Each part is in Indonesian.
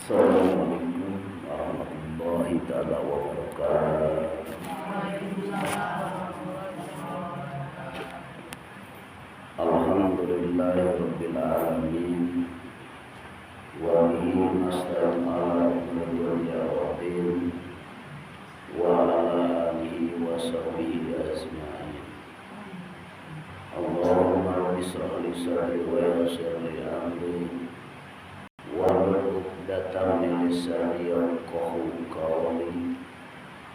Assalamualaikum warahmatullahi taala wabarakatuh. Alhamdulillahirabbil alamin wa bihi nasta'in ala umuri waddin wa ala alihi wa sahbihi ajma'in. Allahumma rabbi shrah li sadri wa yassir li amri wahlul 'uqdatam min lisani yafqahu qawli.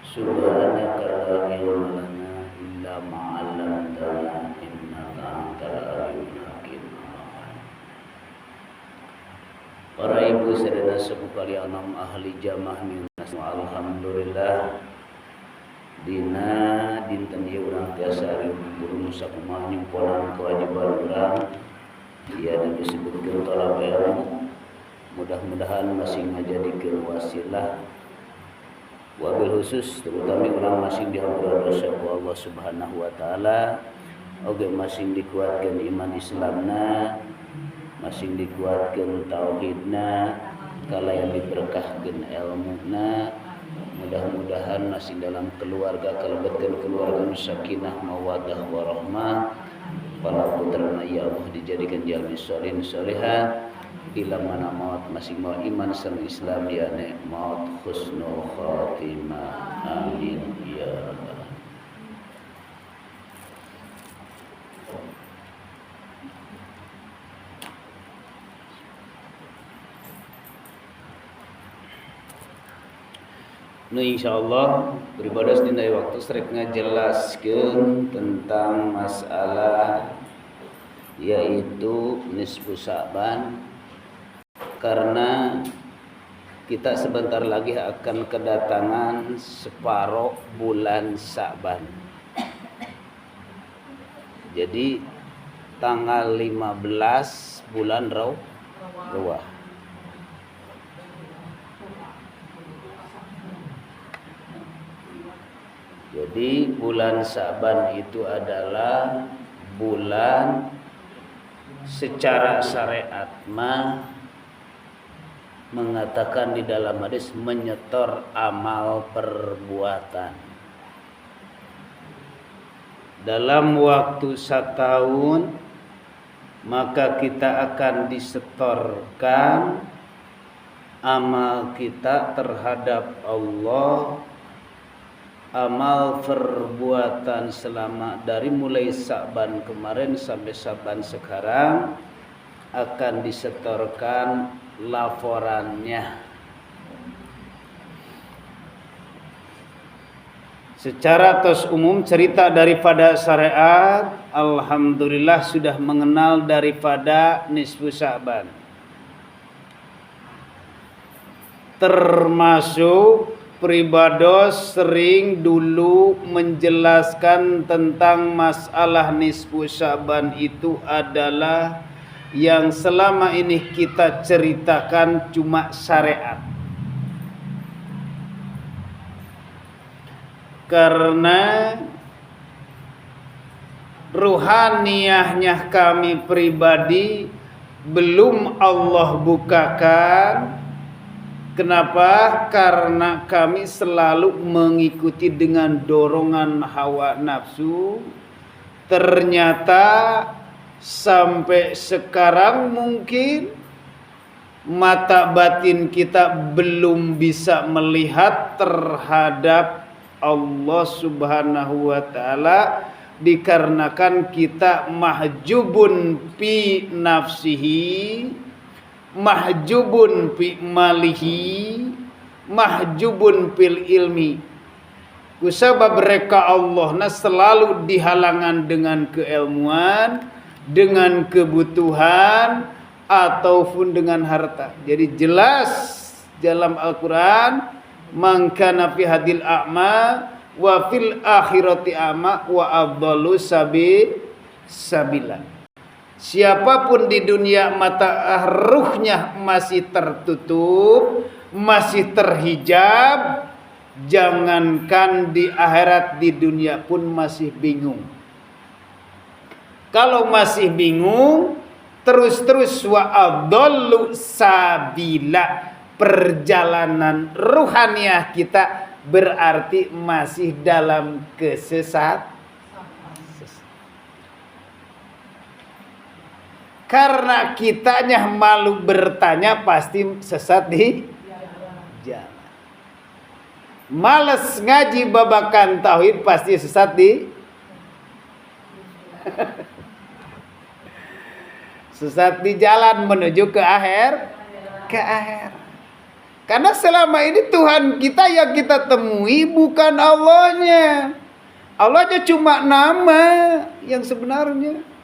Subhanaka la ilma lana illa ma 'allamtana innaka antal alimul hakim. Para ibu sadaya sepuh kalian ahli jamaah minas, alhamdulillah dina dinten ieu urang tiasa ari burung sakumaha nyumpulana kewajiban urang ieu disebutkeun tolak ilmu. Mudah-mudahan masih ngajadikeun wasilah wabil khusus terutama urang masih dihampura dosa ku Allah Subhanahu wa taala, oge masih dikuatkeun iman Islamna, masih dikuatkeun tauhidna, kalaya diberkahkeun ilmuna. Mudah-mudahan masih dalam keluarga kalebetkeun keluarga sakinah mawaddah warahmah. Para putrana ya Allah dijadikan jalmi sholihin sholihah. Bila mana maut masih mau iman serta Islam ya maut husnul khatimah. Amin ya rabbal alamin. Insyaallah beribadah dina waktu srek ngajelaskeun tentang masalah yaitu nisfu Sa'ban, karena kita sebentar lagi akan kedatangan separuh bulan Sa'ban. Jadi tanggal 15 bulan Rawah. Jadi bulan Sa'ban itu adalah bulan secara syariat mengatakan di dalam hadis menyetor amal perbuatan. Dalam waktu 1 tahun maka kita akan disetorkan amal kita terhadap Allah. Amal perbuatan selama dari mulai Sa'ban kemarin sampai Sa'ban sekarang akan disetorkan laporannya. Secara tos umum cerita daripada syariat, alhamdulillah sudah mengenal daripada nisfu Sa'ban. Termasuk pribados sering dulu menjelaskan tentang masalah nisfu Sa'ban itu adalah yang selama ini kita ceritakan cuma syariat. Karena ruhaniyahnya kami pribadi belum Allah bukakan. Kenapa? Karena kami selalu mengikuti dengan dorongan hawa nafsu. Ternyata sampai sekarang mungkin mata batin kita belum bisa melihat terhadap Allah Subhanahu wa taala, dikarenakan kita mahjubun fi nafsihi, mahjubun fi malihi, mahjubun fil ilmi. Kusabab mereka Allah selalu dihalangan dengan keilmuan, dengan kebutuhan, ataupun dengan harta. Jadi jelas dalam Al-Quran, man kana fi hadil a'ma wa fil akhirati a'ma wa afdalu sabila. Siapapun di dunia mata ruhnya masih tertutup, masih terhijab, jangankan di akhirat, di dunia pun masih bingung. Kalau masih bingung, terus-terus wa adallu sabila, perjalanan ruhaniah kita berarti masih dalam kesesatan. Karena kitanya malu bertanya pasti sesat di jalan. Males ngaji babakan tauhid pasti sesat di sesat di jalan menuju ke akhir. Karena selama ini Tuhan kita yang kita temui bukan Allahnya. Allahnya cuma nama yang sebenarnya.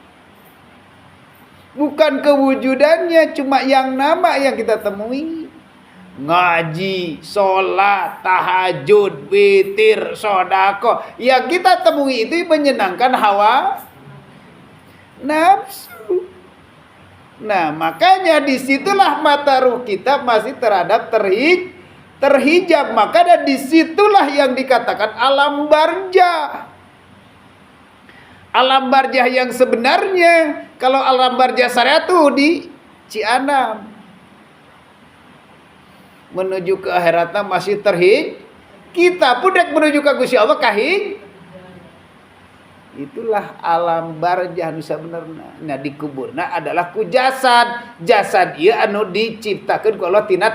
Bukan kewujudannya, cuma yang nama yang kita temui. Ngaji, sholat, tahajud, witir, sodako. Yang kita temui itu menyenangkan hawa nafsu. Nah, makanya disitulah mata ruh kita masih terhadap terhijab. Maka dan disitulah yang dikatakan alam barjah. Alam barjah yang sebenarnya, kalau alam barjah syariat itu di Cianam. Menuju ke akhiratnya masih kita pun menuju ke Gusti Allah kahing. Itulah alam barjah nu sabenerna. Nah di kuburna adalah ku jasad. Jasad ieu anu diciptakeun ku Allah tina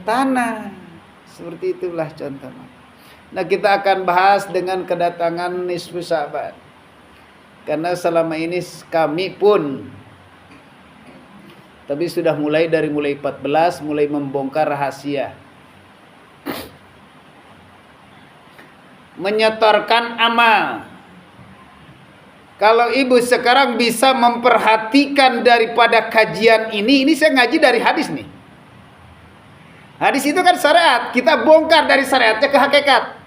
tanah. Seperti itulah contohnya. Nah kita akan bahas dengan kedatangan nisfu Sa'ban. Karena selama ini kami pun tapi sudah mulai 14 mulai membongkar rahasia. Menyetorkan amal. Kalau ibu sekarang bisa memperhatikan daripada kajian ini saya ngaji dari hadis nih. Hadis itu kan syariat, kita bongkar dari syariatnya ke hakikat.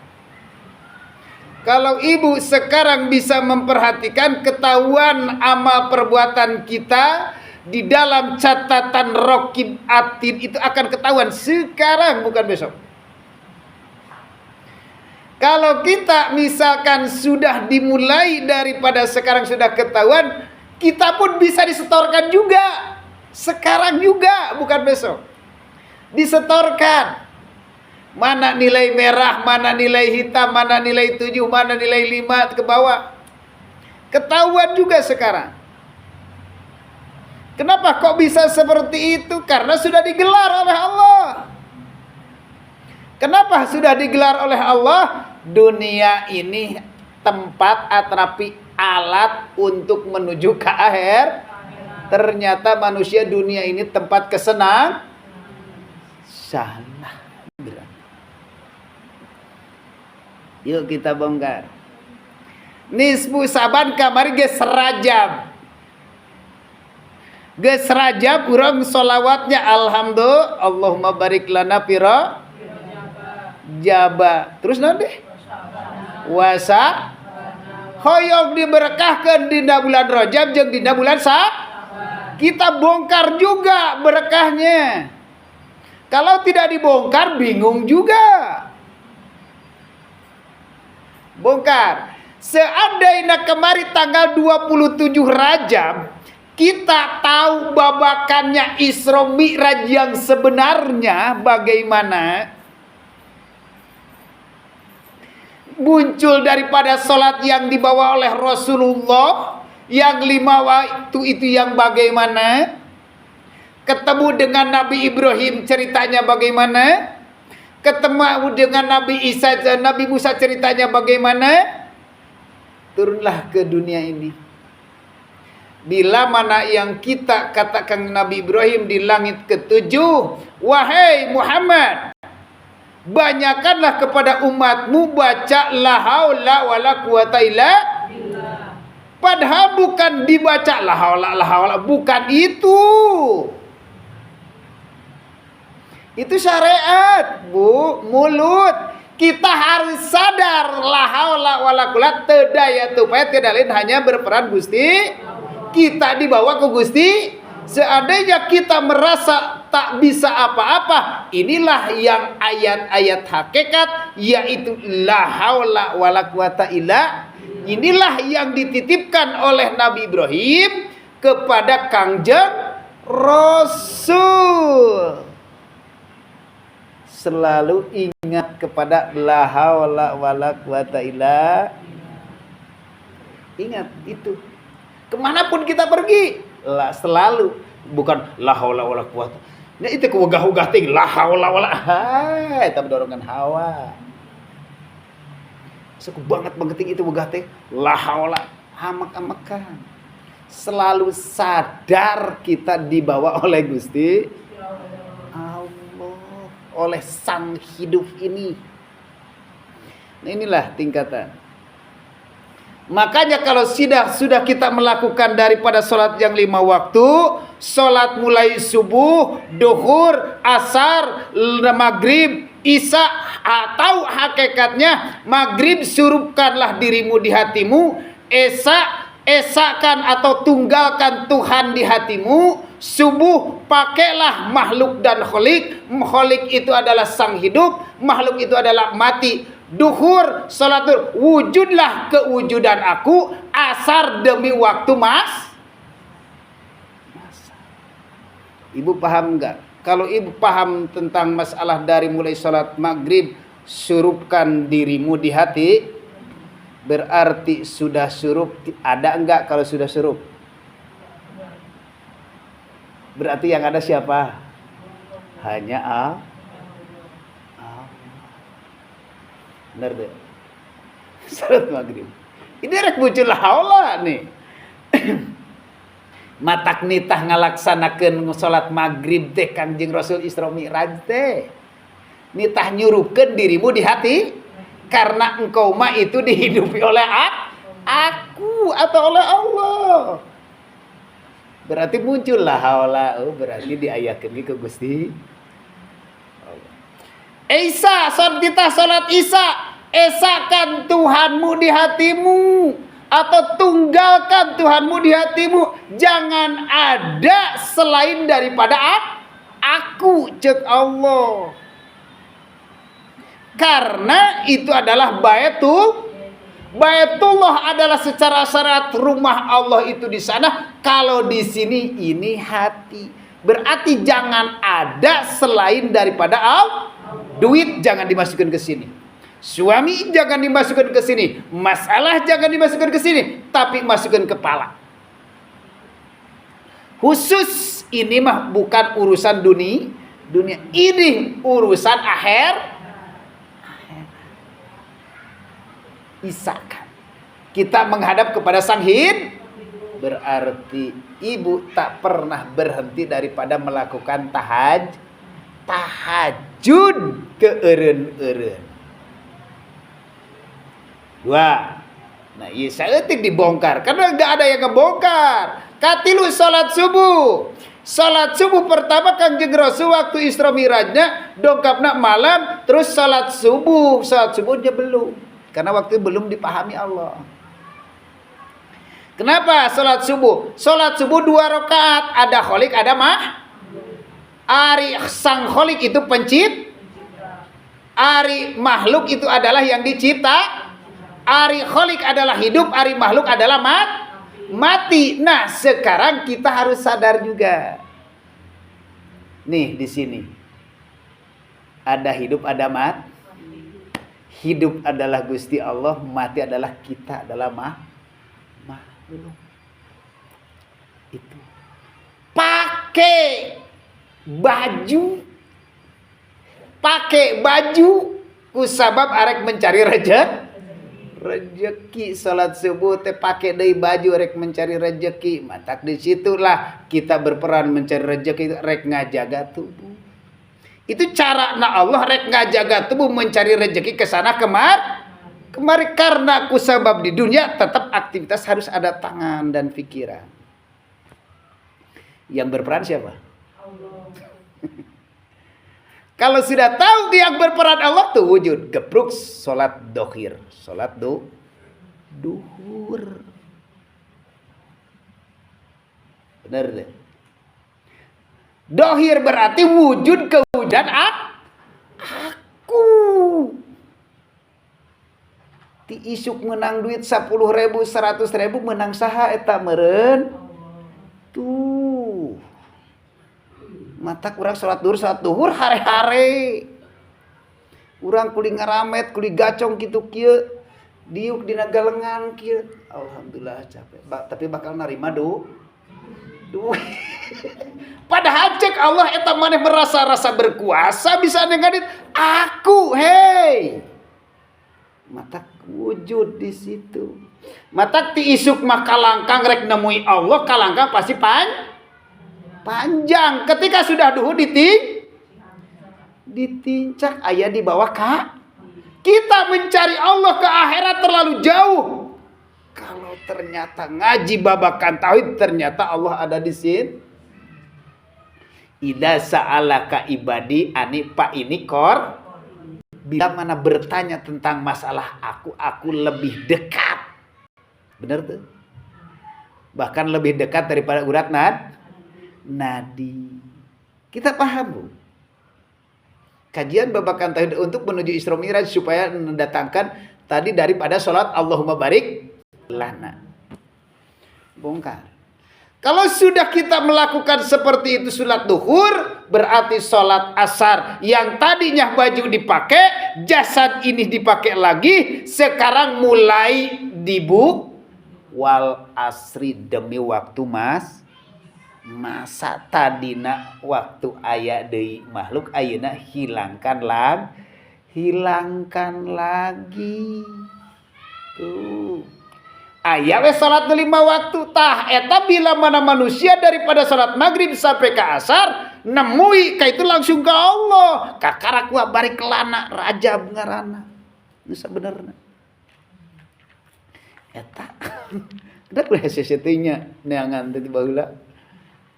Kalau ibu sekarang bisa memperhatikan ketahuan amal perbuatan kita di dalam catatan Raqib Atid itu akan ketahuan sekarang bukan besok. Kalau kita misalkan sudah dimulai daripada sekarang sudah ketahuan, kita pun bisa disetorkan juga. Sekarang juga bukan besok. Disetorkan. Mana nilai merah, mana nilai hitam, mana nilai 7, mana nilai 5 ke bawah. Ketahuan juga sekarang. Kenapa kok bisa seperti itu? Karena sudah digelar oleh Allah. Kenapa sudah digelar oleh Allah? Dunia ini tempat atrapi alat untuk menuju ke akhir. Ternyata manusia dunia ini tempat kesenang. Salah. Yuk kita bongkar. Nisfu Sa'ban kamari geus Rajab. Geus Rajab urang sholawatnya alhamdulillah Allahumma barik lana pira jaba. Terus nanti wasa hoyong diberkahkeun dina bulan Rajab jeung dina bulan kita bongkar juga berkahnya. Kalau tidak dibongkar bingung juga. Bongkar. Seandainya kemarin tanggal 27 Rajab kita tahu babakannya Isra Mi'raj yang sebenarnya bagaimana, muncul daripada sholat yang dibawa oleh Rasulullah yang 5 waktu itu yang bagaimana, ketemu dengan Nabi Ibrahim ceritanya bagaimana, ketemu dengan Nabi Isa, Nabi Musa ceritanya bagaimana, turunlah ke dunia ini. Bila mana yang kita katakan Nabi Ibrahim di langit ke-7, wahai Muhammad, banyakanlah kepada umatmu baca la haula wala quwata illa billah. Padahal bukan dibaca la haula, bukan itu. Itu syariat, Bu, mulut. Kita harus sadar la haula wala quwata teu daya teu upaya teu lain hanya berperan Gusti. Kita dibawa ke Gusti. Seandainya kita merasa tak bisa apa-apa, inilah yang ayat-ayat hakikat, yaitu la haula wala quwata illa. Inilah yang dititipkan oleh Nabi Ibrahim kepada Kangjeng Rasul. selalu ingat kepada la haula wala quwata illa. Ingat itu. Kemanapun kita pergi, selalu bukan la haula wala quwata. Nah itu kewegah-wegah ting la haula wala. Hai, tapi dorongan hawa. Suku banget ting itu wegah teh la haula hamak-amakan. Selalu sadar kita dibawa oleh Gusti Allah, oleh sang hidup ini. Nah, inilah tingkatan. Makanya kalau sudah kita melakukan daripada sholat yang 5 waktu, sholat mulai subuh, duhur, asar, maghrib, isya, atau hakikatnya maghrib surupkanlah dirimu di hatimu, esakan atau tunggalkan Tuhan di hatimu, subuh pakailah makhluk dan kholik. Kholik itu adalah sang hidup, makhluk itu adalah mati. Duhur, salat wujudlah kewujudan aku. Asar demi waktu Ibu paham enggak? Kalau ibu paham tentang masalah dari mulai salat maghrib, surupkan dirimu di hati, berarti sudah surup. Ada enggak kalau sudah surup? Berarti yang ada siapa? Hanya Allah. Benar deh. Salat maghrib. Ini rek muncul haula nih. Matak nitah ngalaksanakeun salat maghrib teh Kangjeng Rasul Isra Mi'raj teh. Nitah nyuruhkeun dirimu di hati karena engkau mah itu dihidupi oleh aku atau oleh Allah. Berarti muncullah haula, berarti diayakeun ke Gusti Isa, kita salat Isya, esakan Tuhanmu di hatimu atau tunggalkan Tuhanmu di hatimu. Jangan ada selain daripada aku, cek Allah. Karena itu adalah Baitullah adalah secara syarat rumah Allah itu di sana. Kalau di sini ini hati. Berarti jangan ada selain daripada Allah. Duit jangan dimasukkan ke sini. Suami jangan dimasukkan ke sini. Masalah jangan dimasukkan ke sini, tapi masukkan kepala. Khusus ini mah bukan urusan dunia. Ini urusan akhir. Isakan. Kita menghadap kepada Sang Hid. Berarti ibu tak pernah berhenti daripada melakukan tahajud keeureun-eureun. 2. Nah, ieu saeutik dibongkar karena enggak ada yang ngebongkar. Katilu salat subuh. Salat subuh pertama Kangjeng Rasul waktu Isra Mi'rajna dongkapna malam, terus salat subuh. Salat subuhnya belum. Karena waktu belum dipahami Allah. Kenapa salat subuh? Salat subuh 2 rakaat, ada kholik, ada Ari sang kholik itu Ari makhluk itu adalah yang dicipta. Ari kholik adalah hidup, ari makhluk adalah mati. Nah, sekarang kita harus sadar juga. Nih di sini. Ada hidup, ada mati. Hidup adalah Gusti Allah, mati adalah kita, adalah makhluk. Itu. Pakai baju kusabab arek mencari rezeki. Salat subuh teh pakai deui baju rek mencari rezeki. Matak disitulah kita berperan mencari rezeki, rek ngajaga tubuh. Itu cara Allah rek ngajaga tubuh mencari rezeki ke sana kemari karena kusabab di dunia tetap aktivitas harus ada tangan dan pikiran. Yang berperan siapa? Kalau sudah tahu yang berperan Allah tuh wujud. Gepruk sholat dohir. Sholat duhur. Benar deh. Dohir berarti wujud kewujudan aku. Ti isuk menang duit 10.000, 100.000 menang saha eta meureun. Tuh. Matak urang salat duhur hare-hare. Urang kuli ngaramet, kuli gacong kitu kieu. Diuk dina galengan kieu. Alhamdulillah capek. Tapi bakal narima duit. Padahal cek Allah eta maneh merasa-rasa berkuasa bisa nengadit aku, hei. Mata wujud di situ. Mata ti isuk mah kalangkang rek nemui Allah, kalangkang pasti panjang. Ketika sudah duhur ditincak aya di bawah kita mencari Allah ke akhirat terlalu jauh. Kalau ternyata ngaji babakan tauhid ternyata Allah ada di sini. Idza sa'alaka ibadi ani pa ini kor. Bila mana bertanya tentang masalah aku lebih dekat. Benar tuh? Bahkan lebih dekat daripada urat nadi. Kita paham, Bu? Kajian babakan tauhid untuk menuju Isra Mi'raj supaya mendatangkan tadi daripada salat Allahumma barik lana. Bongkar. Kalau sudah kita melakukan seperti itu salat duhur, berarti salat asar yang tadinya baju dipakai, jasad ini dipakai lagi, sekarang mulai dibuk wal asri demi waktu masa tadina waktu aya deui makhluk ayeuna hilangkan lagi tuh aya we salat 5 waktu tah eta bila mana manusia daripada salat maghrib sampai ke asar nemui ka itu langsung ke Allah kakarak wa bari kelana rajab ngaranna nu sabenerna eta da kuliah sesetinya neangan teh baheula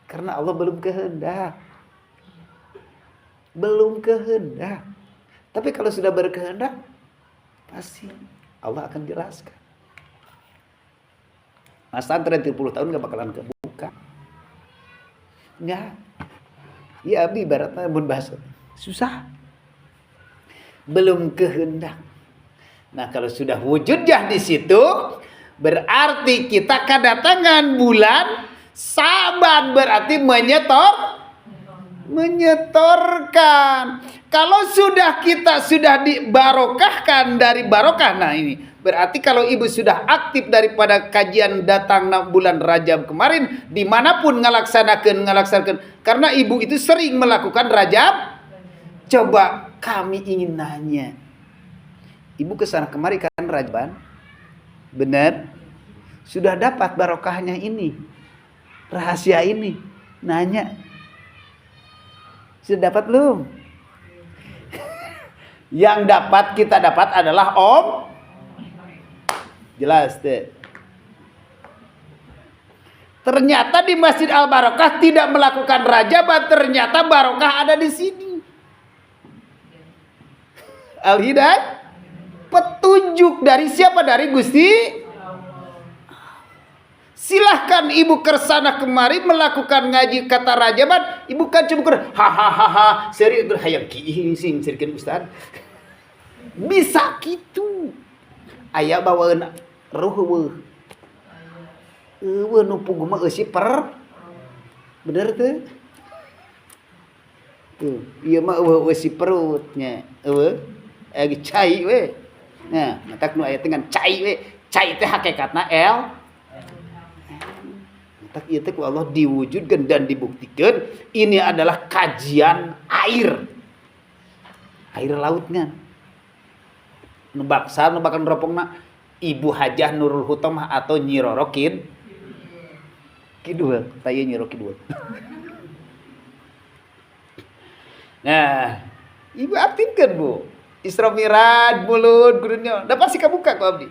karena Allah belum kehendak. Tapi kalau sudah berkehendak, pasti Allah akan jelaskan. Masa antara 30 tahun gak bakalan kebuka. Enggak. Ya abdi ibaratnya mun bahasa. Susah. Belum kehendak. Nah kalau sudah wujudnya di situ, berarti kita kedatangan bulan Saban berarti menyetorkan. Kalau kita sudah dibarokahkan dari barokah, nah ini berarti kalau ibu sudah aktif daripada kajian datang bulan Rajab kemarin, dimanapun ngalaksanakan, karena ibu itu sering melakukan Rajab. Coba kami ingin nanya, ibu kesana kemari kan Rajaban, benar? Sudah dapat barokahnya ini? Rahasia ini nanya sudah dapat belum? Yang kita dapat adalah Om. Jelas deh. Ternyata di Masjid Al Barokah tidak melakukan rajaban, ternyata barokah ada di sini. Al Hidayah petunjuk dari siapa? Dari Gusti. Silahkan ibu kersana kemari melakukan ngaji kata rajaban. Ibu kan cuma hahaha seri hayang kiing sing sirkeun ustad. Bisa gitu. Aya bawaeun ruh eueuh nu puguh mah eusi per. Bener teu? Tuh, ieu mah eusi perutnya. Eueuh agi cai we. Nah, matak nu aya dengan cai we. Cai teh hakikatna tak ieu teh ku Allah diwujudkan dan dibuktikan ini adalah kajian air lautnya. Nu baksa nu bakal neropongna Ibu Hajah Nurul Hutomah atau Nyi Roro Kidul. Taya Nyi Roro Kidul. Nah, ibu aktifkan Bu. Isra Mi'raj mulut gurunya. Da pasti kabuka ku abdi.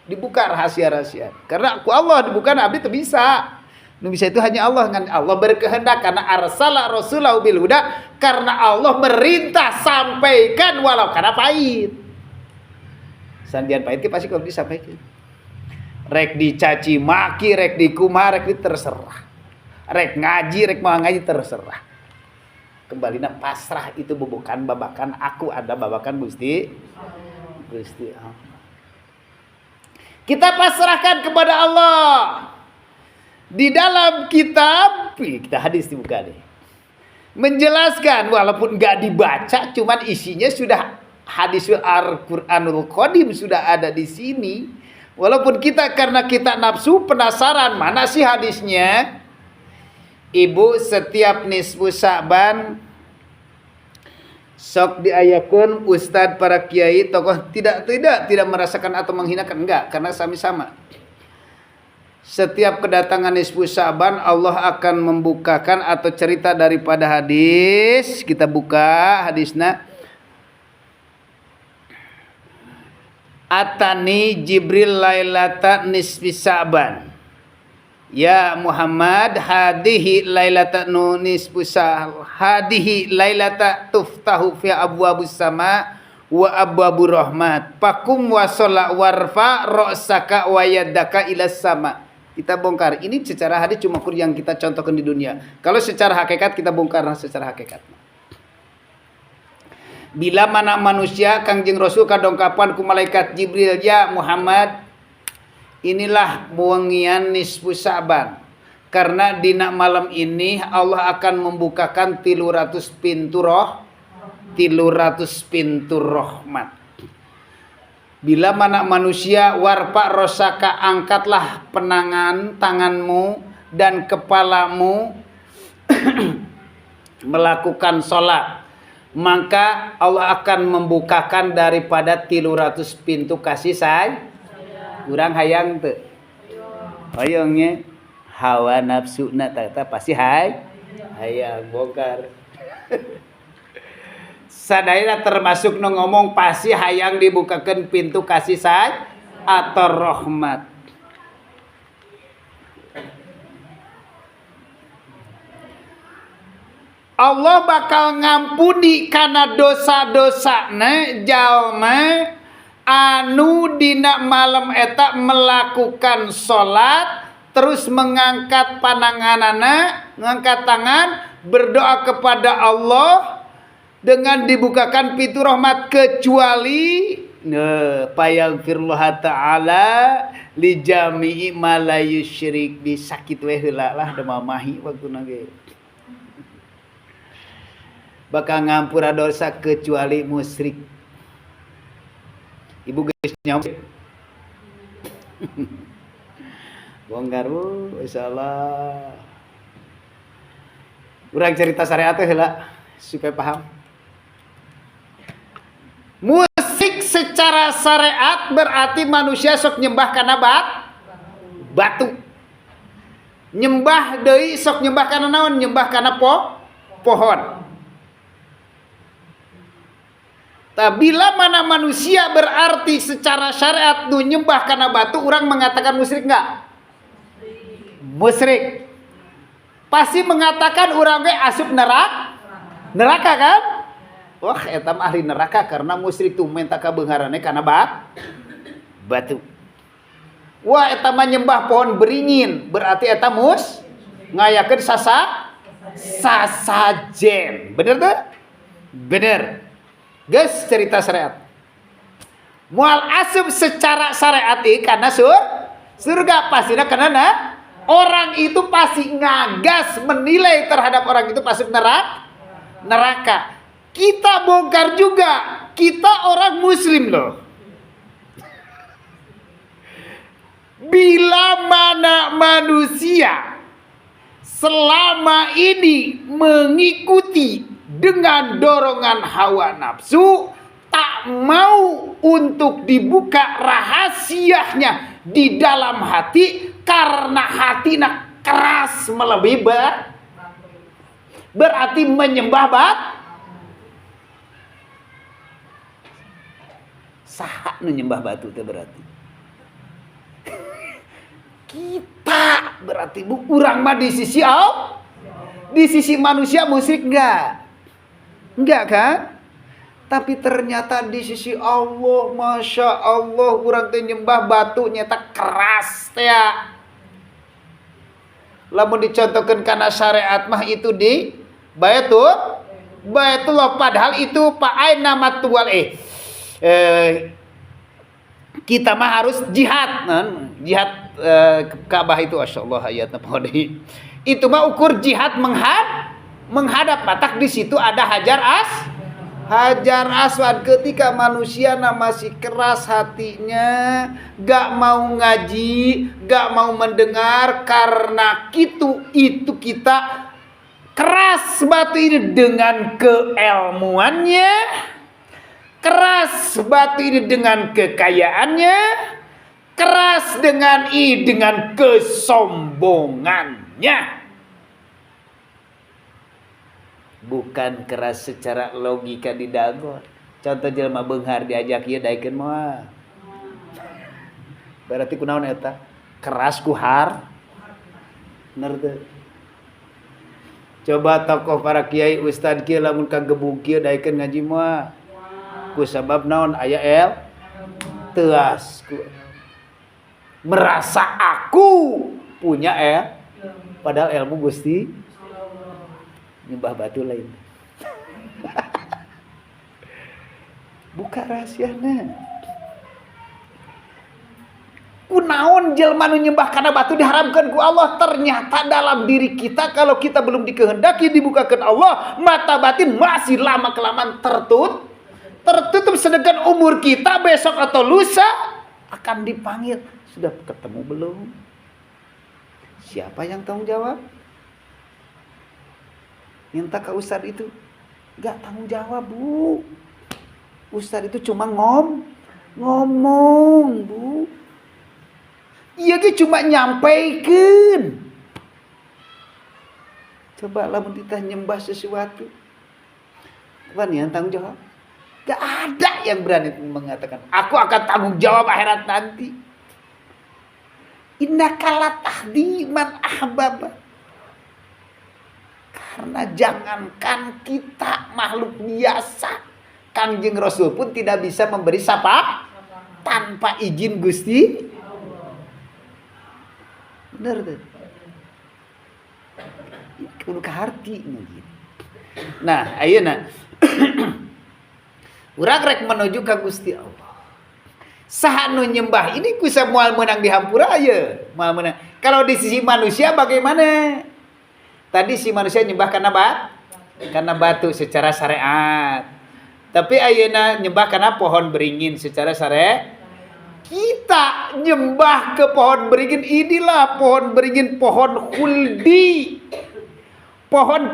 Dibuka rahasia-rahasia. Karena ku Allah dibuka abdi teu bisa. Nu bisa itu hanya Allah, kan Allah berkehendak karena arsala rasulahu bil huda, karena Allah merintah sampaikan walau kana pahit. Sandian pahit pasti kalau disampaikan. Rek dicaci maki, rek dikumaha, rek terserah. Rek ngaji, rek mau ngaji terserah. Kembalina pasrah itu bukan babakan aku, ada babakan Gusti Allah. Kita pasrahkan kepada Allah. Di dalam kitab, kita hadis dibuka nih, menjelaskan walaupun gak dibaca, cuman isinya sudah hadisul Al-Qur'anul Qadim sudah ada di sini. Walaupun kita karena kita nafsu penasaran mana sih hadisnya. Ibu setiap nisfu Sa'ban sok diayakeun ustad para kiai tokoh tidak merasakan atau menghinakan, enggak, karena sama-sama. Setiap kedatangan nisfu Sa'ban Allah akan membukakan atau cerita daripada hadis. Kita buka hadisnya. Atani Jibril lailata nisfi Sa'ban. Ya Muhammad, hadihi lailata nisfu Sa'ban. Hadihi lailata tuftahu fi abwabus sama wa abwabur rahmat. Pakum wa sholla warfa ra'saka wa yadaka ilas sama. Kita bongkar. Ini secara hadis cuma yang kita contohkan di dunia. Kalau secara hakikat kita bongkar secara hakikat. Bila mana manusia Kangjeng Rasul kadongkapan ku malaikat Jibril, ya Muhammad, inilah wengian nisfu Sa'ban. Karena dina malam ini Allah akan membukakan 300 pintu rahmat. Bila mana manusia warfa rosaka, angkatlah penangan tanganmu dan kepalamu melakukan sholat. Maka Allah akan membukakan daripada 300 pintu kasih sayang. Urang hayang teu. Hayangnya hawa nafsu na tata pasti hayang bongkar. Sadaya termasuk nu ngomong pasti hayang dibukakan pintu kasih sayang atau rahmat. Allah bakal ngampuni karena dosa-dosana jalma anu dina malam eta melakukan sholat terus mengangkat pandanganana, mengangkat tangan berdoa kepada Allah dengan dibukakan pintu rahmat kecuali payaghfirullah ta'ala li jami'i ma la yusyrik bi sakit we heula lah da mamahi waktuna ge. Bakal ngampura dosa kecuali musyrik. Ibu geus nyawa. Bongkar insyaallah. Urang cerita syariat teh heula supaya paham. Musik secara syariat berarti manusia sok nyembah kana batu. Nyembah deui sok nyembah kana naon? Nyembah kana pohon. Bila mana manusia berarti secara syariat nu nyembah kana batu, orang mengatakan musyrik enggak? Musyrik. Pasti mengatakan orang ge asup neraka kan? Wah, eta mah ahli neraka karena musyrik tuh minta kabeungaranna kana batu. Wah, eta mah nyembah pohon beringin, berarti eta ngayakeun sasajen. Bener tuh? Bener. Guys, cerita syariat. Mual asup secara syariat karena surga pastinya karena orang itu pasti ngagas menilai terhadap orang itu pasti neraka. Kita bongkar juga, kita orang muslim loh. Bila mana manusia selama ini mengikuti dengan dorongan hawa nafsu, tak mau untuk dibuka rahasianya di dalam hati karena hatinya keras melebihi berarti menyembah saha nu nyembah batu itu berarti kita berarti urang mah di sisi Allah, di sisi manusia musyrik enggak kan? Tapi ternyata di sisi Allah, masya Allah, urang teh nyembah batu nyata keras teh. Lamun dicontohkan karena syariat mah itu di Baitullah, padahal itu aina matual kita mah harus jihad, jihad Ka'bah itu, masyaallah ayatna pokoknya. Itu mah ukur jihad menghadap matak di situ ada Hajar Aswad ketika manusia masih keras hatinya, gak mau ngaji, gak mau mendengar, karena itu kita keras batu ini dengan keilmuannya, keras batu ini dengan kekayaannya, keras dengan kesombongannya. Bukan keras secara logika di dagon. Contoh jelema beunghar diajak ieu daekeun moal. Berarti kunaon eta? Keras ku har. Bener teu? Coba tokoh para kiai ustad kieu lamun kagebug kieu daekeun ngaji moal. Ku sabab naon aya teuas ku. Merasa aku punya padahal ilmu Gusti nyembah batu lain. Buka rahasiana. Kunaon jelema nu nyembah kana batu diharamkan ku Allah, ternyata dalam diri kita kalau kita belum dikehendaki dibukakan Allah, mata batin masih lama kelamaan tertutup, sedangkan umur kita besok atau lusa akan dipanggil. Sudah ketemu belum? Siapa yang tanggung jawab? Minta ke ustad itu gak tanggung jawab, Bu. Ustad itu cuma ngomong, Bu. Iya ge cuma nyampaikan. Coba lamun kita nyembah sesuatu, apa nih yang tanggung jawab? Gak ada yang berani mengatakan aku akan tanggung jawab akhirat nanti. Innaka la tahdi man ahbaba. Karena jangankan kita makhluk biasa, Kangjeng Rasul pun tidak bisa memberi sapa tanpa izin Gusti. Bener tuh. Kudu kaharti gitu. Nah, ayeuna urang rek menuju ka Gusti Allah. Saha nu nyembah ini kusa moal meunang di hampura ayeuna. Moal meunang. Kalau di sisi manusia bagaimana? Tadi si manusia nyembah karena batu secara syariat. Tapi ayeuna nyembah karena pohon beringin secara syariat. Kita nyembah ke pohon beringin, inilah pohon beringin, pohon khuldi. Pohon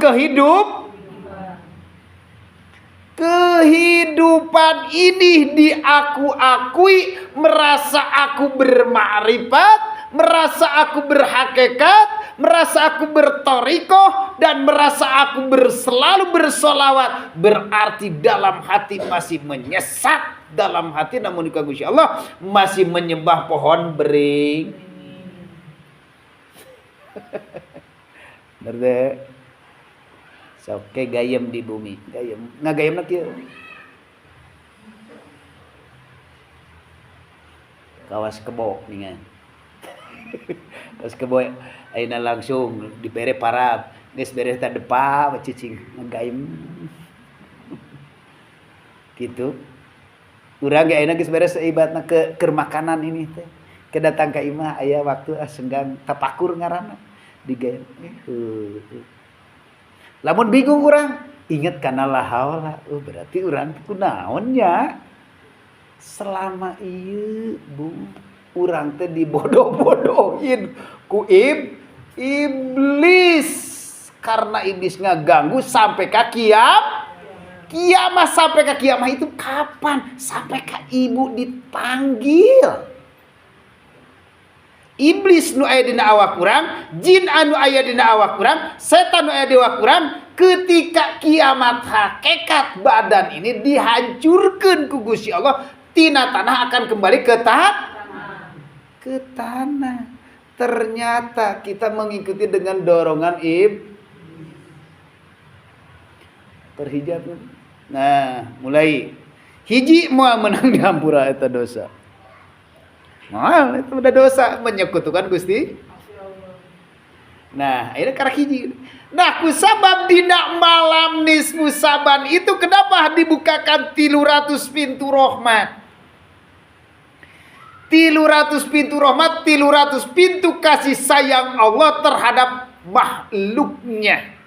kehidupan ini diakui, merasa aku bermakrifat, merasa aku berhakikat, merasa aku bertorikoh, dan merasa aku selalu bersolawat. Berarti dalam hati masih menyesat, dalam hati namun Gusti Allah masih menyembah pohon beringin. Bener. Oke, gayem di bumi, gayem. Ngagayemna kieu. Kawas kebo ningan. Kawas kebo ayeuna langsung dibere parab, geus beres ta depa cicing ngagayem. Gitu. Urang ge ayeuna geus beres ibaratna ke makanan ini teh. Kedatang ka imah aya waktu senggang tapakur ngaranna digayem. Lamun bingung urang, inget kana la haula. Oh, berarti urang kunaonnya? Selama ieu, Bu, urang teh dibodoh-bodohin ku iblis. Karena iblis ngaganggu sampai ka kiamah. Sampai ka kiamah itu kapan? Sampai ka ibu dipanggil. Iblis nu aya dina awak urang, jin anu aya dina awak urang, setan nu aya di awak urang, ketika kiamat hakikat badan ini dihancurkeun ku Gusti Allah, tina tanah akan kembali ke tanah. Ternyata kita mengikuti dengan dorongan terhijab. Nah, mulai hiji moal menang di hampura eta dosa. Moal itu udah dosa menyekutukan Gusti. Nah, ini karena hiji. Nah, kusabab dina malam nisfu saban itu kenapa dibukakan 300 pintu rahmat? 300 pintu rahmat, 300 pintu kasih sayang Allah terhadap makhluknya.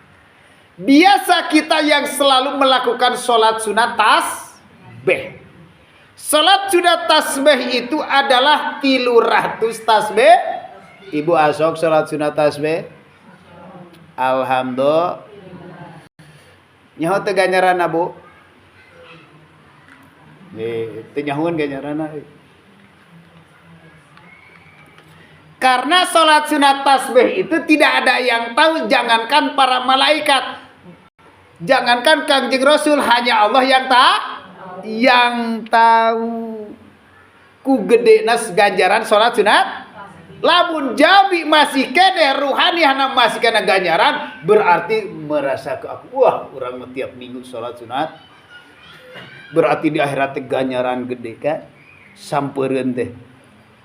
Biasa kita yang selalu melakukan sholat sunat tasbih. Sholat sunat tasbih itu adalah 300 tasbih. Ibu asok sholat sunat tasbih. Alhamdulillah. Nyaho teu ganjaranna, Bu? Teu nyahoan ganjaranna. Karena sholat sunat tasbih itu tidak ada yang tahu, jangankan para malaikat, jangankan Kangjeng Rasul, hanya Allah yang tahu. Ku gedena ganjaran sholat sunat. Lamun jabi masih kene ruhaniyana masih kena ganjaran, berarti merasa ke aku, wah orang tiap minggu sholat sunat. Berarti di akhirat ganjaran gede kan? Sampereun teh.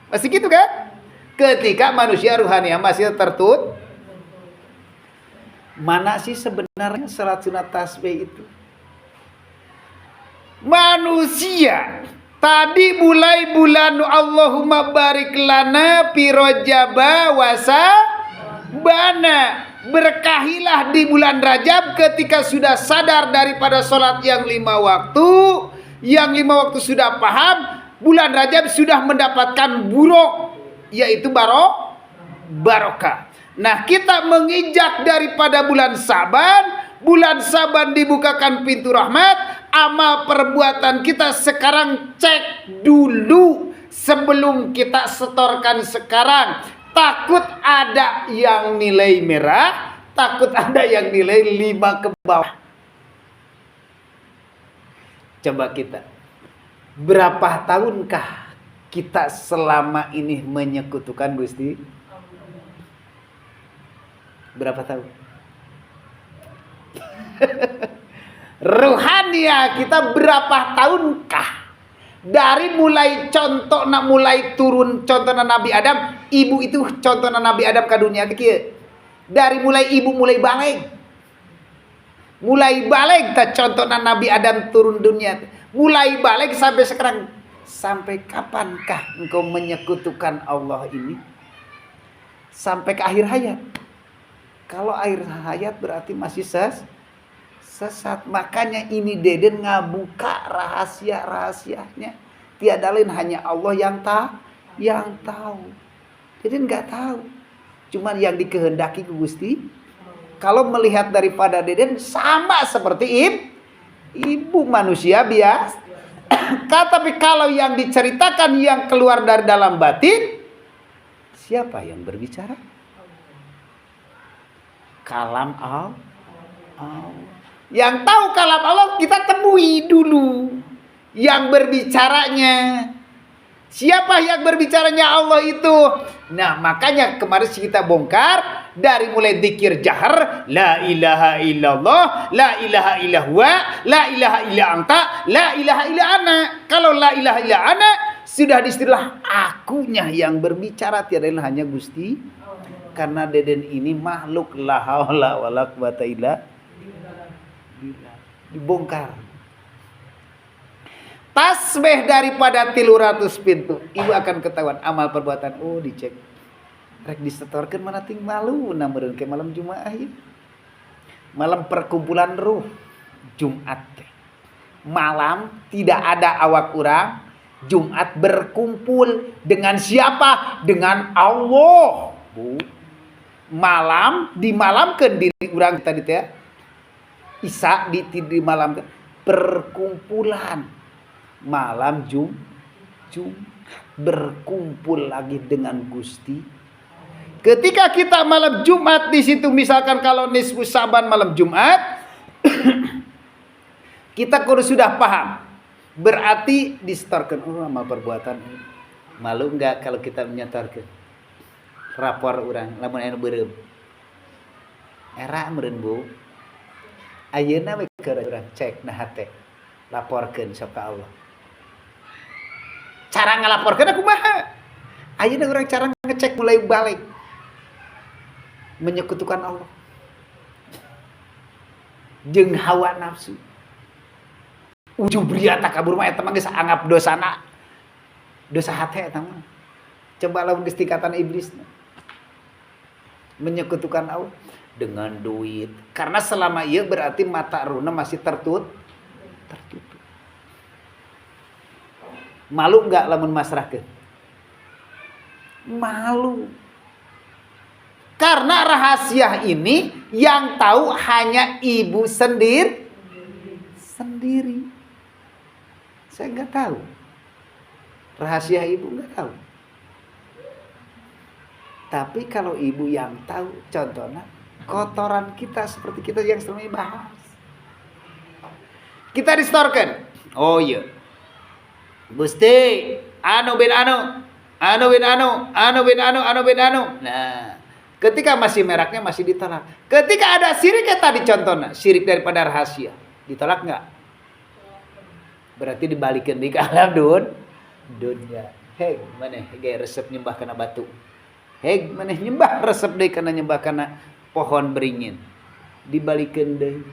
Masih gitu kan? Ketika manusia ruhaniah masih tertut, mana sih sebenarnya salat sunat tasbih itu? Manusia tadi mulai bulan Allahumma barik lana fi Rajaba wasa bana, berkahilah di bulan Rajab ketika sudah sadar daripada sholat yang 5 waktu, yang 5 waktu sudah paham, bulan Rajab sudah mendapatkan buruk, yaitu barokah. Nah, kita menginjak daripada bulan Saban dibukakan pintu rahmat. Amal perbuatan kita sekarang cek dulu sebelum kita setorkan sekarang. Takut ada yang nilai merah, takut ada yang nilai 5 ke bawah. Coba kita, berapa tahunkah kita selama ini menyekutukan Gusti? Berapa tahun? Ruhania kita berapa tahunkah? Dari mulai turun contohna Nabi Adam, ibu itu contohna Nabi Adam ke dunia kieu. Dari mulai ibu mulai baleg ta contohna Nabi Adam turun dunia. Mulai baleg sampai sekarang. Sampai kapankah engkau menyekutukan Allah ini? Sampai ke akhir hayat. Kalau akhir hayat berarti masih sesat. Makanya ini Deden ngabuka rahasia-rahasianya. Tiada lain hanya Allah yang tahu. Deden nggak tahu. Cuman yang dikehendaki ku Gusti. Kalau melihat daripada Deden sama seperti ibu manusia biasa. Tapi kalau yang diceritakan yang keluar dari dalam batin, siapa yang berbicara? Kalam Allah. Yang tahu kalam Allah kita temui dulu yang berbicaranya. Siapa yang berbicaranya Allah itu? Nah, makanya kemarin kita bongkar dari mulai zikir jahar, la ilaha illallah, la ilaha illallah, la ilaha illa anta, la ilaha illa ana. Kalau la ilaha illa ana sudah diistilah akunya yang berbicara, tiada lain hanya Gusti. Karena Deden ini makhluk la haula wala quwata illa billah. Dibongkar. Tasbih daripada 300 pintu. Ibu akan ketahuan amal perbuatan. Oh, dicek. Rek disetorkeun mana ting malu nameureun ke malam Jumaah ieu. Malam perkumpulan ruh Jumat. Malam tidak ada awak urang. Jumat berkumpul dengan siapa? Dengan Allah. Bu. Malam dimalamkeun diri urang tadi teh. Isa di malam perkumpulan. Malam berkumpul lagi dengan Gusti. Ketika kita malam Jumat di situ, misalkan kalau nisfu Saban malam Jumat, kita kudu sudah paham. Berarti disetorkan amal perbuatan. Malu enggak kalau kita menyetorkan rapor orang lamun anu beureum. Era meureun Bu. Ayeuna we keur urang cek nah hate. Laporkeun sok ka Allah. Cara ngalaporkeun kumaha? Ayeuna urang cara ngecek mulai balik. Menyekutukan Allah. Jeung hawa nafsu. Ujubriyah takabur mah eta mah geus anggap dosana. Dosa hate eta mah. Coba lamun geus tingkatan iblis. Menyekutukan Allah. dengan duit. Karena selama ieu berarti mata runa masih tertutup. Malu enggak lamun masrahkeun? Malu. Karena rahasia ini yang tahu hanya ibu sendiri. Saya enggak tahu. Rahasia ibu enggak tahu. Tapi kalau ibu yang tahu, contohnya kotoran kita seperti kita yang selama ini bahas. Kita distorkan. Oh iya. Gusti, anu bin anu. Nah, ketika masih meraknya masih ditolak. Ketika ada syirik tadi contohnya, syirik daripada rahasia, ditolak enggak? Berarti dibalikin di alam dunia. Hei, mana gaya resep nyembah kana batu. Hei, mana nyembah resep deui kana nyembah kana pohon beringin. Dibalikin deui.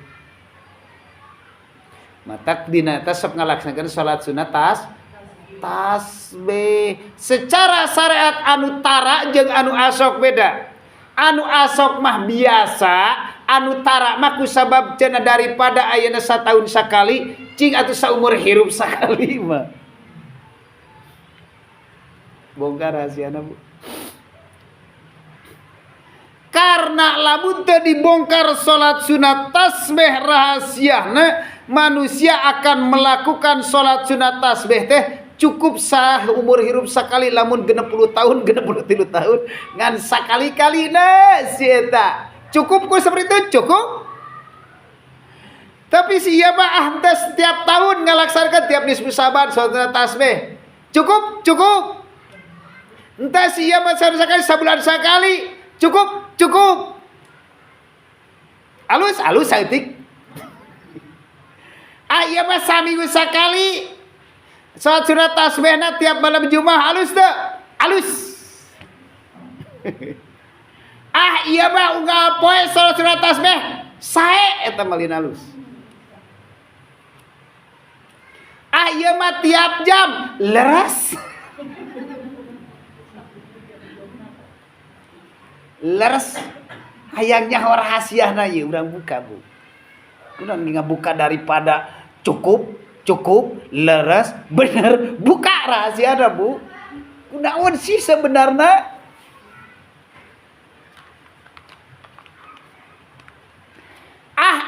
Matak dina eta sok ngalaksanakeun salat sunat tasbih. Secara syariat anu tara jeung anu asok beda. Anu asok mah biasa, anu tara mah kusabab cenah daripada ayeuna satahun sakali, cing atuh saumur hirup sakali mah. Bongkar rahasiana, Bu. Karena lamun teu dibongkar salat sunat tasbih rahasiana, manusia akan melakukan salat sunat tasbih teh cukup sah umur hirup sakali lamun 60 tahun 63 tahun ngan sakali-kalina si eta cukup ku seperti itu cukup. Tapi si ieu mah teh setiap tahun ngalaksanakeun tiap nisfu Saban salat tasbih cukup entah si ieu mah sekali sabulan sakali cukup alus saeutik ieu mah saminggu sakali salat sunat tasbihna tiap malam Jumat halus teu? Halus. Ieu mah unggal poe salat sunat tasbih sae eta malin halus. Ieu mah tiap jam leres. Leres. Hayang nyaho rahasiana ieu urang buka, Bu. Kunaon ngabuka daripada cukup, leres, bener, buka rahasia ada, Bu. Kunaon sih sebenarnya?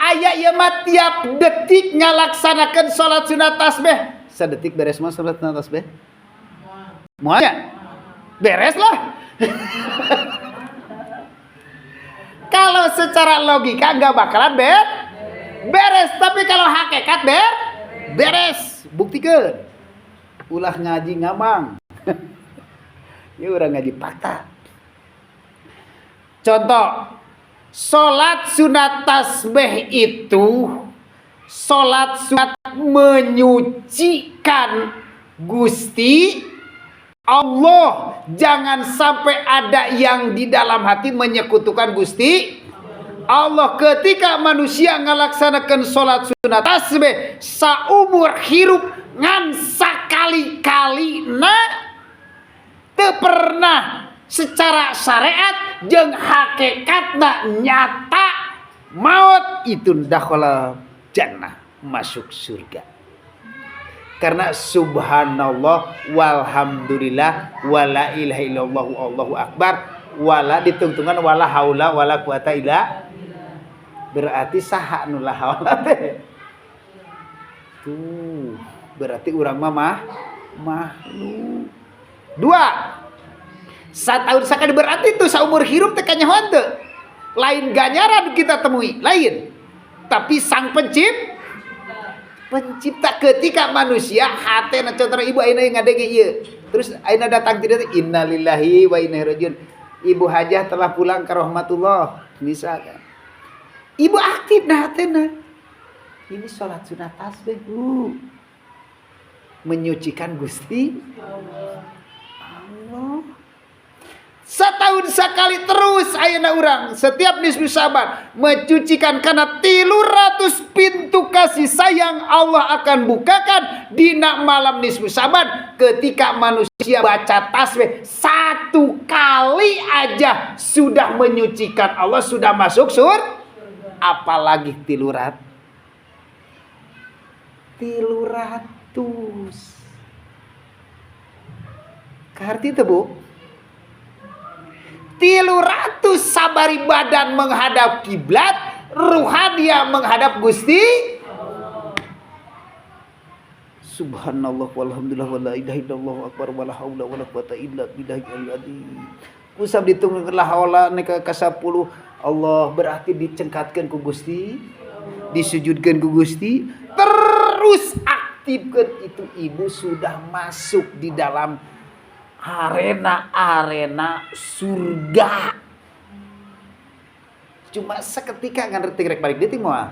Aya ieu mah tiap detik ngalaksanakeun salat sunat tasbih. Sadetik beres mah salat sunat tasbih? Moal nya? Beres lah. Kalau secara logika enggak bakalan beres, tapi kalau hakikat beres, buktikan. Ulah ngaji ngamang. Ini orang ngaji fakta. Contoh, salat sunat tasbih itu salat sunat menyucikan Gusti Allah. Jangan sampai ada yang di dalam hati menyekutukan Gusti Allah. Ketika manusia ngalaksanakan salat sunat tasbih saumur hirup ngan sakali-kalina teu pernah secara syariat jeung hakikatna nyata maut itu dakhala jannah, masuk surga. Karena subhanallah walhamdulillah wala ilaha illallah allahu akbar wala ditungtungan wala haula wala quwata illa berarti saha nu la haula teh. Tuh, berarti urang mah makhluk. 2. Satahun sakali berarti itu saumur hirup teh kanyahoan teu. Lain ganjaran kita temui, lain. Tapi sang pencipta ketika manusia hatena contoh ibu ayeuna ngadenge ieu. Terus ayeuna datang tidak innalillahi wa inna ilaihi rajiun. Ibu hajah telah pulang ke rahmatullah misalkan. Ibu aktif nah hatena. Ini salat sunat tasbih, Bu. Menyucikan Gusti Allah. Setahun sekali terus ayeuna urang setiap nisfu Syaban mencucikan karena 300 pintu kasih sayang Allah akan bukakan dina malam nisfu Syaban ketika manusia baca tasbih 1 kali aja sudah menyucikan Allah, sudah masuk surga, apalagi 300. Karti itu Bu 300 sabari badan menghadap kiblat, ruhania menghadap Gusti. Subhanallah walhamdulillah wala ilaha illallah akbar wala haula wala quwata illa billahil azim. Usab ditung la haula neka ka 10 Allah berarti dicengkatkeun ku Gusti, disujudkeun ku Gusti, terus aktifkeun itu ibu sudah masuk di dalam arena surga. Cuma seketika ngerti rek balik deui moal.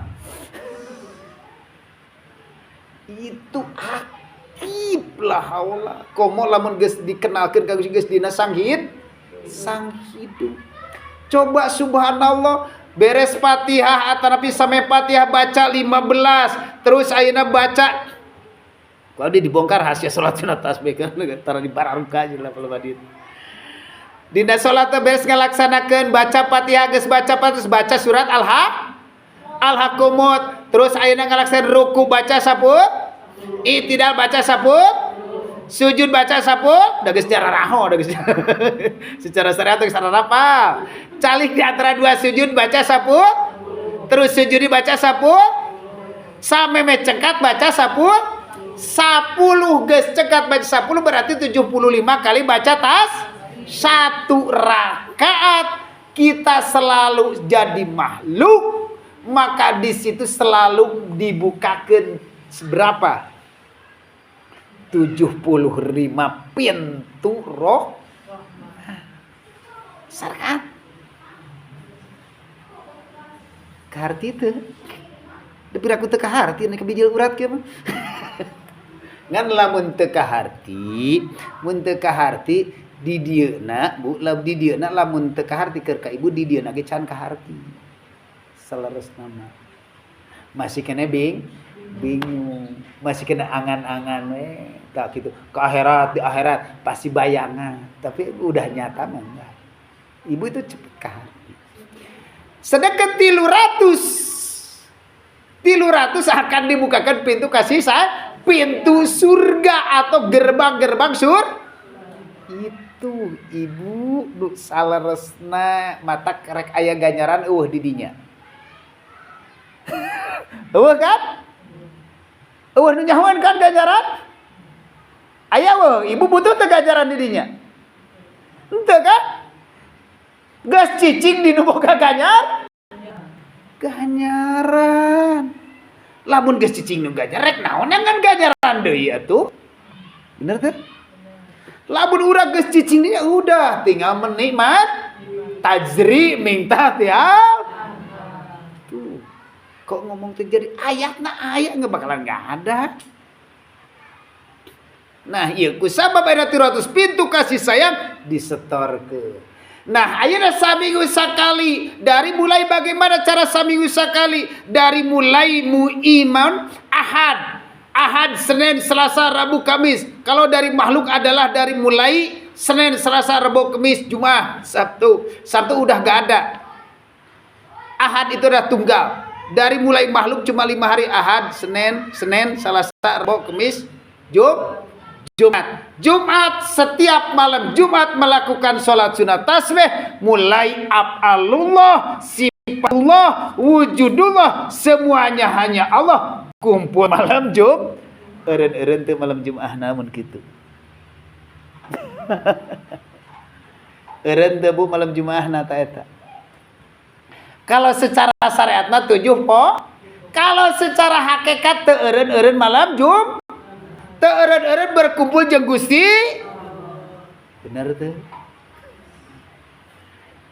Itu aktif lah haula. Komo lamun geus dikenalkeun ka geus dina sang hidup. Coba subhanallah beres Fatihah atanapi sampai Fatihah baca 15, terus ayeuna baca kalau dia dibongkar rahasia salat sunat tasbih kan tara di barangka aja lah kalau badit. Dina salat beres ngalaksanakeun baca Fatihah geus baca terus baca surat Al-Haqqumut, terus ayeuna ngalaksanakeun ruku baca 10, i'tidal baca 10, sujud baca 10, da geus cara raho da geus. Secara syariat geus cara apa? Calik di antara 2 sujud baca 10, terus sujud dibaca 10, sameme cengkat baca 10. 10 geus cekat baca 10 berarti 75 kali baca satu rakaat. Kita selalu jadi makhluk, maka di situ selalu dibukakan seberapa? 75 pintu roh. Syariat. Kaharti itu. Tapi aku teu kaharti nek bijil urat kieu mah. Ngan lamun teu kaharti, mun teu kaharti di dieuna Bu, di dieuna lamun teu kaharti keur ka ibu di dieuna ge can kaharti. Saleresna mah. Masih kena bingung, masih kena angan-angan we, tak gitu. Ke akhirat, di akhirat pasti bayangan, tapi udah nyata mah enggak. Ibu itu cepet kaharti. Sedangkan 300 akan dibukakan pintu kasih sayang, pintu surga atau gerbang-gerbang itu ibu nu saleresna mata rek aya ganjaran di dinya. Kan? Nu nyahoan kan ganjaran? Aya ibu butuh teu ganjaran di dinya? Henteu kan? Gas cicing di nu boga ganjaran. Lamun geus cicing nu ganjaran rek naon ngan ganjaran deui atuh. Bener teh? Lamun urang geus cicing dia udah tinggal menikmat tajri minta tial. Tuh. Kok ngomong terjadi ayatna ayat enggak bakalan enggak ada. Nah, ieu ku sabab aya 300 pintu kasih sayang disetorkeun. Nah, ayeuna saminggu sakali. Dari mulai bagaimana cara saminggu sakali? Dari mulai iman Ahad, Senin, Selasa, Rabu, Kamis. Kalau dari makhluk adalah dari mulai Senin, Selasa, Rabu, Kamis, Jumat, Sabtu. Sabtu udah gak ada. Ahad itu udah tunggal. Dari mulai makhluk cuma 5 hari. Ahad, Senin, Selasa, Rabu, Kamis, Jumat setiap malam Jumat melakukan sholat sunat tasbih, mulai af'alullah, sifatullah, wujudullah, semuanya hanya Allah. Kumpul malam eureun teu malam Jumat namun kitu. Eureun teu Bu malam Jumat na ta eta. Kalau secara syariatna 7 po, kalau secara hakikat teu eureun malam Jumat. Eureun berkumpul jeung Gusti. Bener teh.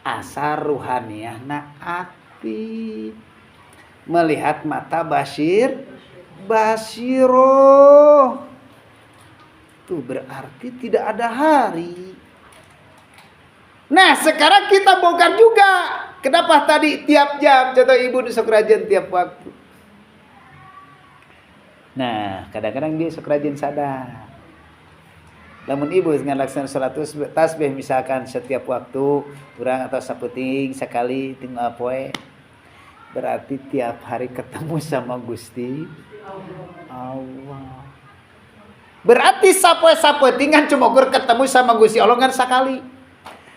Asar ruhaniyahna aktif. Melihat mata basiroh. Tuh berarti tidak ada hari. Nah sekarang kita bongkar juga. Kenapa tadi tiap jam? Contoh ibu sok rajin tiap waktu. Nah kadang-kadang dia sok rajin sadar. Lamun ibu ngalaksanakan salat tasbih misalkan setiap waktu kurang atau saputing sekali tinggal poe, berarti tiap hari ketemu sama Gusti Allah. Berarti sapoe tinggal cuma ketemu sama Gusti Allah kan sekali.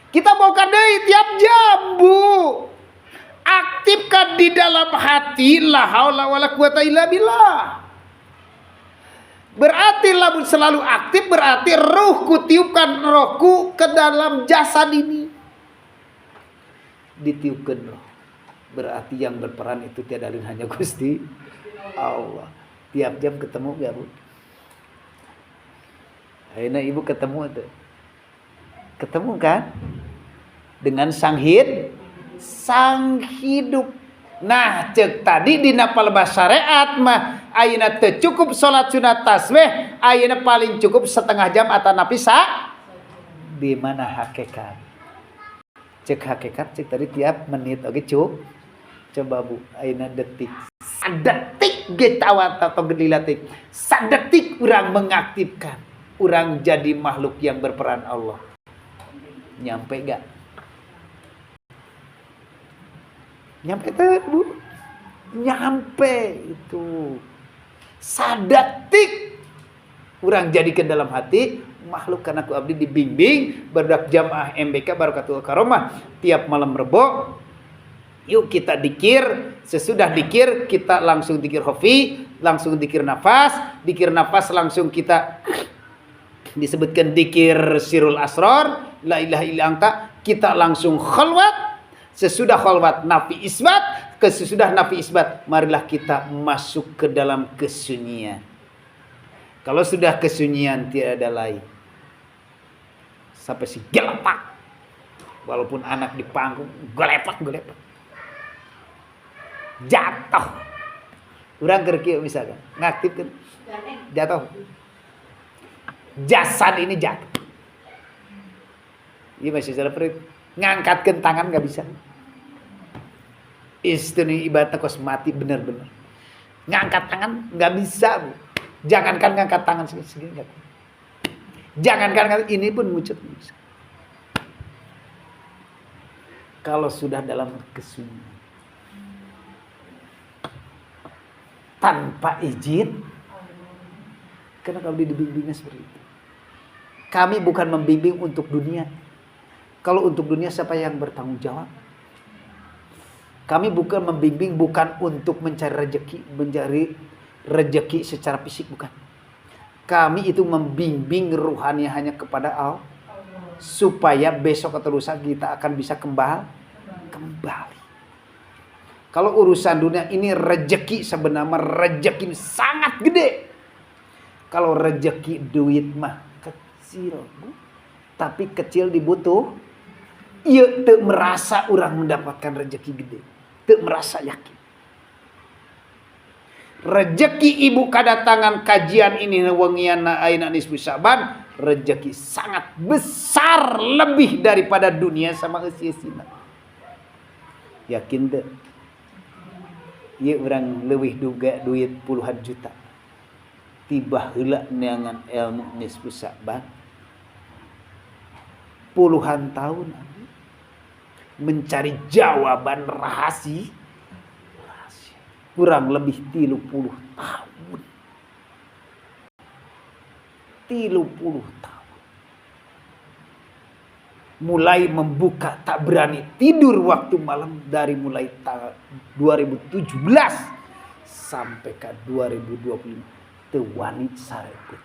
Kita bongkar deui tiap jam, Bu. Aktifkan di dalam hati la haula wala quwata illa billah. Berarti lamun selalu aktif berarti ruhku tiupkan rohku ke dalam jasad ini. Ditiupkan roh. Berarti yang berperan itu tiada lain hanya Gusti Allah. Tiap jam ketemu gak, Bu? Akhirnya ibu ketemu tuh. Ketemu kan? Dengan sang hidup. Nah, cek tadi di napal syariat mah ayeuna teu cukup salat sunat tasbih, ayeuna paling cukup setengah jam atau napi di mana hakikat? Cek hakikat cek tadi tiap menit oke coba Bu, ayeuna detik. Sadetik ge tawat atau gedilatik. Sadetik urang mengaktifkan. Urang jadi makhluk yang berperan Allah. Nyampe gak? Nyampe tuh, Bu. Nyampe itu. Sadetik urang jadikan dalam hati makhluk karena aku abdi dibimbing barudak jamaah MBK Barakatul Karomah tiap malam Rebo. Yuk kita dikir, sesudah dikir kita langsung dikir khafi, langsung dikir nafas langsung kita disebutkan dikir sirul asrar, la ilaha illa anta, kita langsung khalwat. Sesudah khalwat nafi isbat, sesudah nafi isbat, marilah kita masuk ke dalam kesunyian. Kalau sudah kesunyian tiada lain. Sampai si gelepak. Walaupun anak di panggung, gelepak. Jatuh. Urang keur kieu misalkan, ngaktifkeun. Jatuh. Jasad ini jatuh. Ini masih salah perit. Ngangkatkeun tangan gak bisa. Istri ibaratnya kos mati bener-bener. Ngangkat tangan gak bisa, Bu. Jangankan ngangkat tangan segini. Jangankan ini pun muncul. Kalau sudah dalam kesunyian tanpa izin, karena kalau dibimbingnya seperti itu. Kami bukan membimbing untuk dunia. Kalau untuk dunia siapa yang bertanggung jawab? Kami bukan membimbing bukan untuk mencari rezeki secara fisik, bukan. Kami itu membimbing ruhani hanya kepada Allah supaya besok atau lusa kita akan bisa kembali. Kalau urusan dunia ini rezeki sebenarnya rezeki sangat gede. Kalau rezeki duit mah kecil, Bu. Tapi kecil dibutuh. Ieu teu merasa orang mendapatkan rezeki gede. Teu merasa yakin. Rezeki ibu kedatangan kajian ini wengianna ayeuna nisfu Syaban, rezeki sangat besar lebih daripada dunia sama eusi-eusina. Yakin teu? Ieu urang leuwih duga duit puluhan juta. Tiba heula neangan ilmu nisfu Syaban. Puluhan tahun mencari jawaban rahasia kurang lebih 30 tahun. 30 tahun. Mulai membuka tak berani tidur waktu malam dari mulai tahun 2017 sampai ke 2025 teu wani sareupeuh.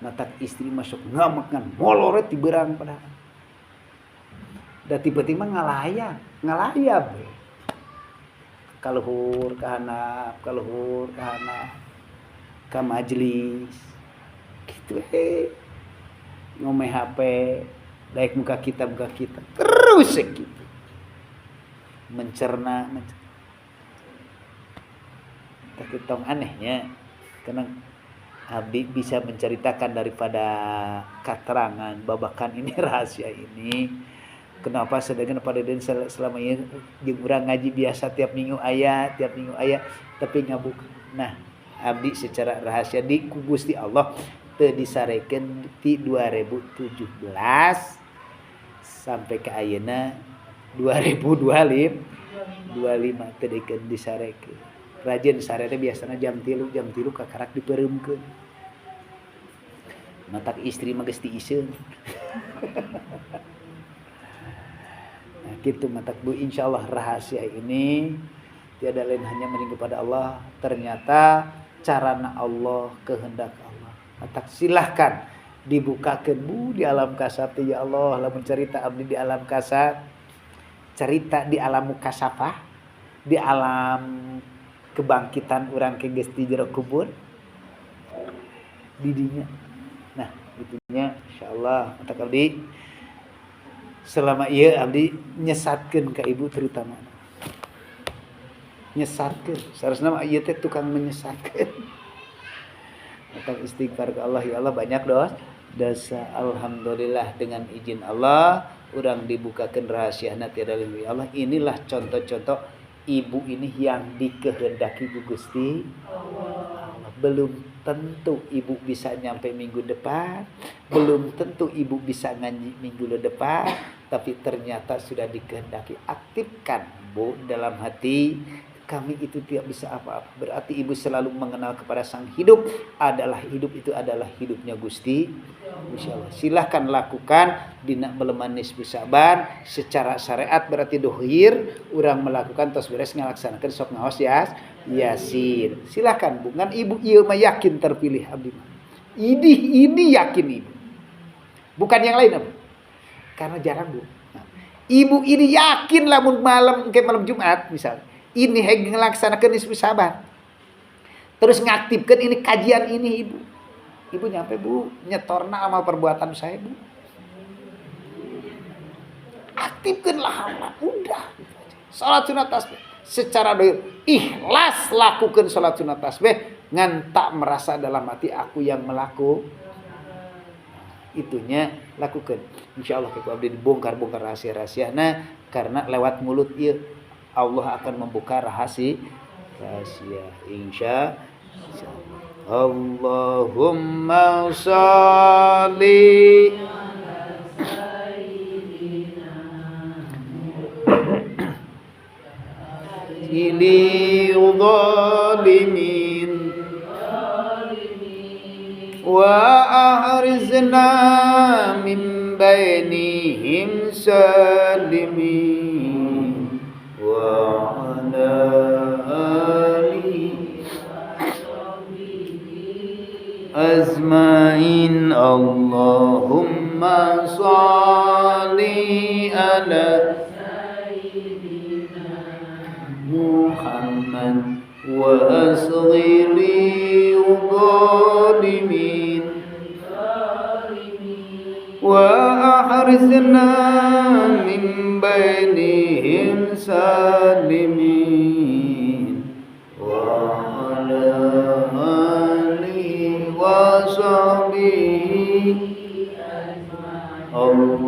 Mata istri masuk ngamakan molore ti beurang padahal. Da tiba-tiba ngalaya. Kaluhur ka handap, ka majelis. Gitu ngomeh HP, daek muka kita. Terus gitu. Mencerna. Tapi tong anehnya. Karena Abdi bisa menceritakan daripada keterangan babakan ini rahasia ini. Kenapa sedangkan pada den selama ini jeung urang ngaji biasa tiap minggu aya, tapi ngabuk. Nah, abdi secara rahasia di ku Gusti Allah teu disarekeun ti 2017 sampai ke ayeuna 2025 teu dikeun disarekeun. Rajin sarete biasana jam 3 kakarak dipereumkeun. Matak istri mah geus tiiseun. Nah, kitu matak Bu, insyaallah rahasia ini tiada lain hanya menyembah kepada Allah. Ternyata carana Allah, kehendak Allah. Matak silahkan dibukakeun Bu di alam kasab teh ya Allah, lamun cerita abdi di alam kasab, cerita di alam mukasafah, di alam kebangkitan urang ke geus di jero kubur di dinya. Nah, itunya insyaallah matak abdi selama ieu abdi nyesatkeun ka ibu terutama. Nyesatkeun. Saresna mah ieu teh tukang menyesatkeun. Matak istighfar ke Allah, ya Allah banyak dosa. Alhamdulillah dengan izin Allah urang dibukakeun rahasiana tiada lain ya Allah. Inilah contoh-contoh ibu ini yang dikehendaki ku Gusti Allah. Belum tentu ibu bisa nyampe minggu depan, belum tentu ibu bisa ngaji minggu depan, tapi ternyata sudah dikehendaki. Aktifkan Bu dalam hati, kami itu tidak bisa apa-apa. Berarti ibu selalu mengenal kepada sang hidup, hidup itu adalah hidupnya Gusti. Insyaallah silahkan lakukan dina meleman nisfu Sa'ban secara syariat, berarti dohir urang melakukan tos beres ngalaksanakeun sok ngaos ya Yasin. Silahkan Bu, ngan ibu ieu mah yakin terpilih abdi mah. Ini yakin ibu. Bukan yang lain apa? Karena jarang Bu. Nah, ibu ini yakin lamun malam Jumat misalnya. Ini hege ngelaksanakeun nisfu Sa'ban. Terus ngaktifkeun ini kajian ini ibu. Ibu nyampe Bu, nyetorna amal perbuatan saya Bu. Aktifkanlah amal, udah. Salat sunat tasbih secara dohir, ikhlas lakukan salat sunat tasbih ngan tak merasa dalam hati aku yang melaku. Itunya lakukan. Insyaallah ku abdi dibongkar-bongkar rahasia-rahasiana karena lewat mulut ieu Allah akan membuka rahasia. Insyaallah. Allahumma sholli ili zalimin wa ahrizna min bainihim salimin wa ala azmain. Allahumma sholli ala Muhammad wa asghiri zalimin wa ahrizna min bainihim salimin wa ala alihi wa sahbihi